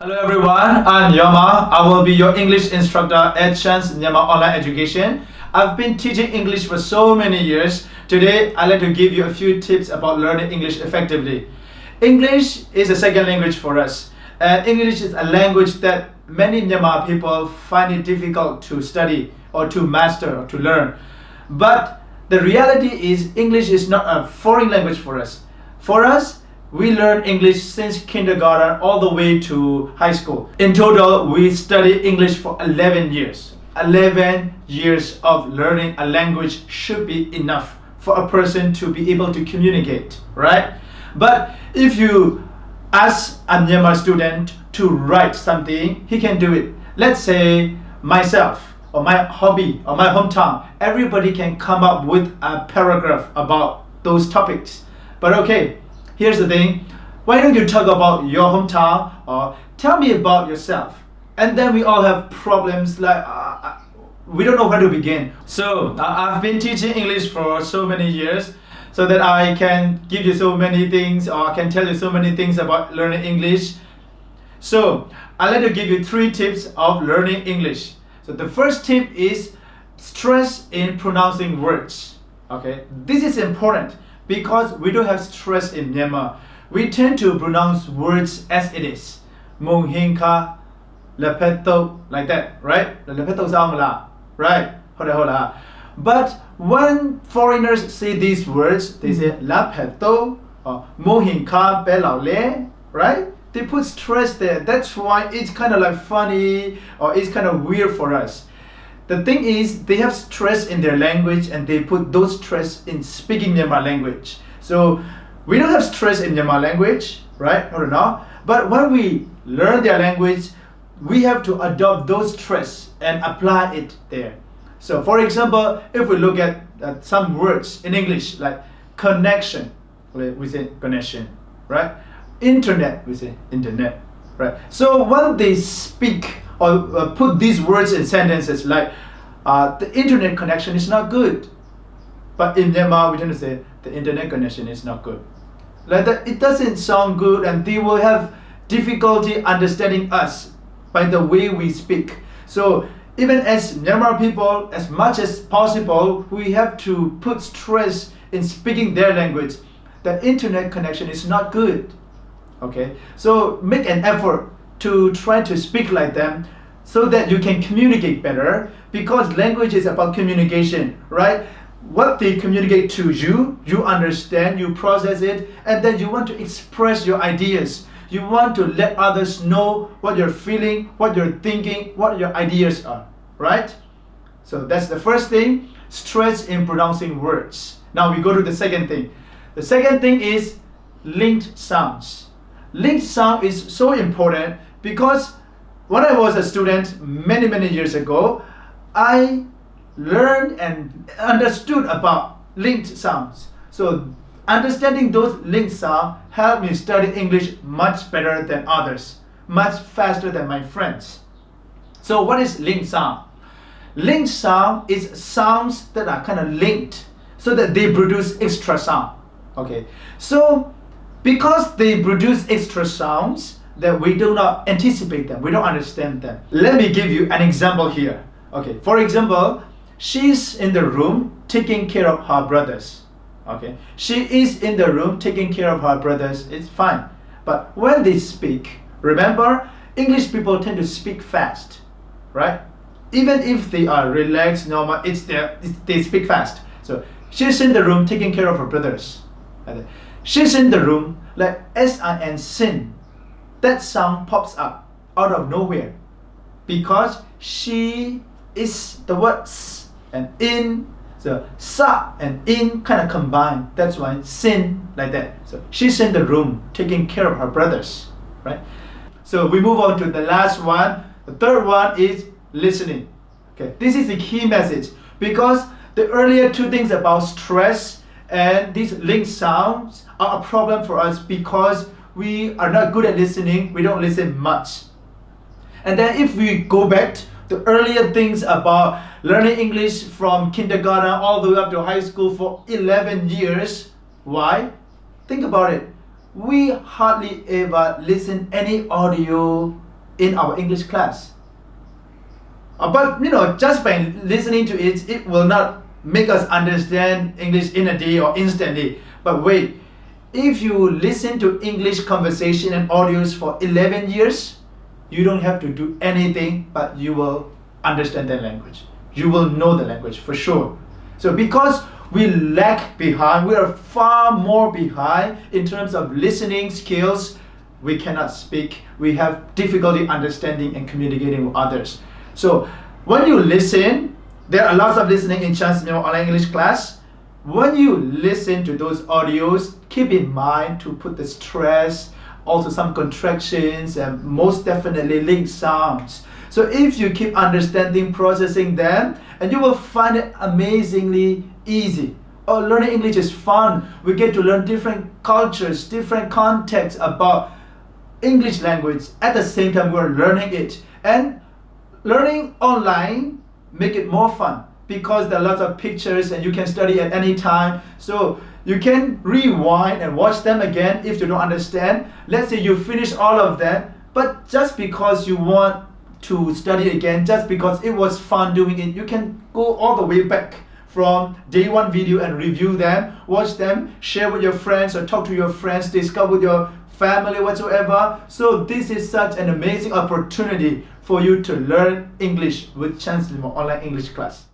Hello everyone, I'm Yama. I will be your English instructor at Chance Myanmar Online Education. I've been teaching English for so many years. Today, I'd like to give you a few tips about learning English effectively. English is a second language for us, and English is a language that many Myanmar people find it difficult to study or to master or to learn. But the reality is English is not a foreign language for us. For us, we learn English since kindergarten all the way to high school. In total, we study English for 11 years. 11 years of learning a language should be enough for a person to be able to communicate, right? But if you ask a Myanmar student to write something, he can do it. Let's say myself, or my hobby, or my hometown. Everybody can come up with a paragraph about those topics. But okay, here's the thing, why don't you talk about your hometown or tell me about yourself? And then we all have problems like we don't know where to begin. So I've been teaching English for so many years so that I can give you so many things or I can tell you so many things about learning English. So I'd like to give you 3 tips of learning English. So the first tip is stress in pronouncing words. Okay, this is important because we don't have stress in Myanmar. We tend to pronounce words as it is. Mung hinka, lepeto, like that, right? Lepeto sound la, right? Hola. But when foreigners say these words, they say lepeto or mung hinka pe lao le, right? They put stress there. That's why it's kind of like funny or it's kind of weird for us. The thing is, they have stress in their language and they put those stress in speaking Myanmar language. So we don't have stress in Myanmar language, right? No. But when we learn their language, we have to adopt those stress and apply it there. So for example, if we look at some words in English like connection, we say connection, right? Internet, we say internet, right? So when they speak or put these words in sentences like the internet connection is not good, but in Myanmar we tend to say the internet connection is not good. Like that, it doesn't sound good, and they will have difficulty understanding us by the way we speak. So even as Myanmar people, as much as possible, we have to put stress in speaking their language. The internet connection is not good. Okay, so make an effort to try to speak like them so that you can communicate better, because language is about communication, right? What they communicate to you, you understand, you process it, and then you want to express your ideas. You want to let others know what you're feeling, what you're thinking, what your ideas are, right? So that's the first thing, stress in pronouncing words. Now we go to the second thing. The second thing is linked sounds. Linked sound is so important because when I was a student many years ago, I learned and understood about linked sounds. So understanding those linked sounds helped me study English much better than others, much faster than my friends. So what is linked sound? Linked sound is sounds that are kind of linked so that they produce extra sound. Okay, so because they produce extra sounds, that we do not anticipate them, we don't understand them. Let me give you an example here. Okay, for example, she's in the room taking care of her brothers. Okay, she is in the room taking care of her brothers, it's fine. But when they speak, remember, English people tend to speak fast, right? Even if they are relaxed, normal, they speak fast. So she's in the room taking care of her brothers. She's in the room, like S-I-N, sin. That sound pops up out of nowhere because she is the word s and in, so sa and in kind of combined. That's why sin, like that. So she's in the room taking care of her brothers, right? So we move on to the last one. The third one is listening. Okay, this is the key message because the earlier 2 things about stress and these linked sounds are a problem for us because we are not good at listening, we don't listen much. And then if we go back to the earlier things about learning English from kindergarten all the way up to high school for 11 years, why? Think about it. We hardly ever listen any audio in our English class. But just by listening to it, it will not make us understand English in a day or instantly. But wait, if you listen to English conversation and audios for 11 years, you don't have to do anything, but you will understand the language. You will know the language for sure. So because we lag behind, we are far more behind in terms of listening skills, we cannot speak. We have difficulty understanding and communicating with others. So when you listen, there are lots of listening in Chance Myanmar online English class. When you listen to those audios, keep in mind to put the stress, also some contractions, and most definitely link sounds. So if you keep understanding, processing them, and you will find it amazingly easy. Oh, learning English is fun. We get to learn different cultures, different contexts about English language. At the same time, we're learning it. And learning online make it more fun because there are lots of pictures and you can study at any time. So you can rewind and watch them again if you don't understand. Let's say you finish all of them, but just because you want to study again, just because it was fun doing it, you can go all the way back from day one video and review them, watch them, share with your friends or talk to your friends, discuss with your family, whatsoever. So this is such an amazing opportunity for you to learn English with Chance Myanmar online English class.